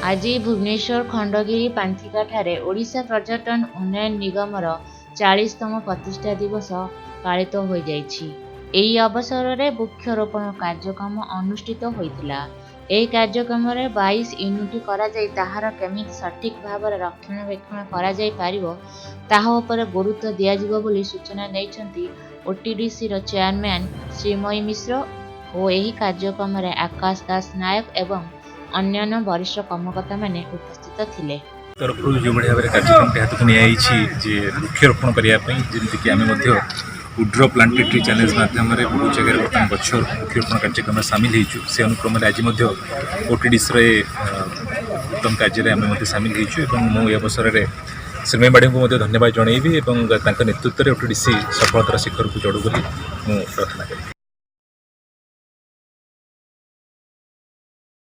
आज भुवनेश्वर खंडगिरी पांथिका ठारे ओडिशा पर्यटन उन्नयन निगमर 40तम प्रतिष्ठा दिवस पालित हो जाइछि। एही अवसर में वृक्षरोपण कार्यक्रम अनुष्ठित होइतिला। एही कार्यक्रम में 22 यूनिट करा जाई ताहार केमिति सठिक भाव रक्षणाबेक्षण करा जाई पारिबो ताहा उपरे गुरुत्व दियाजिबो बोली सूचना दैछन्ति ओटीडीसी रो चेयरमैन श्रीमयी मिश्र और एही कार्यक्रम में आकाश दास नायक एवं अन्य वरिष्ठ कर्मकर्ता मैंने उपस्थित थिले। तरफ जो भाई भाव कार्यक्रम हाथ को नहीं वृक्षरोपण करने जमीक आम वुड्र प्लांटेड ट्री चैलेंज माध्यम बहुत जगह बर्तमान गछ वृक्षरोपण कार्यक्रम सामिल हो से अनुक्रम आज ओटीडीसी उत्तम कार्य आम सामिल हो अवसर में श्रीमयी मैडम को धन्यवाद जनइबी और नेतृत्व में ओटीडीसी सफलतार शिखर को चढ़ू बोली प्रार्थना करी।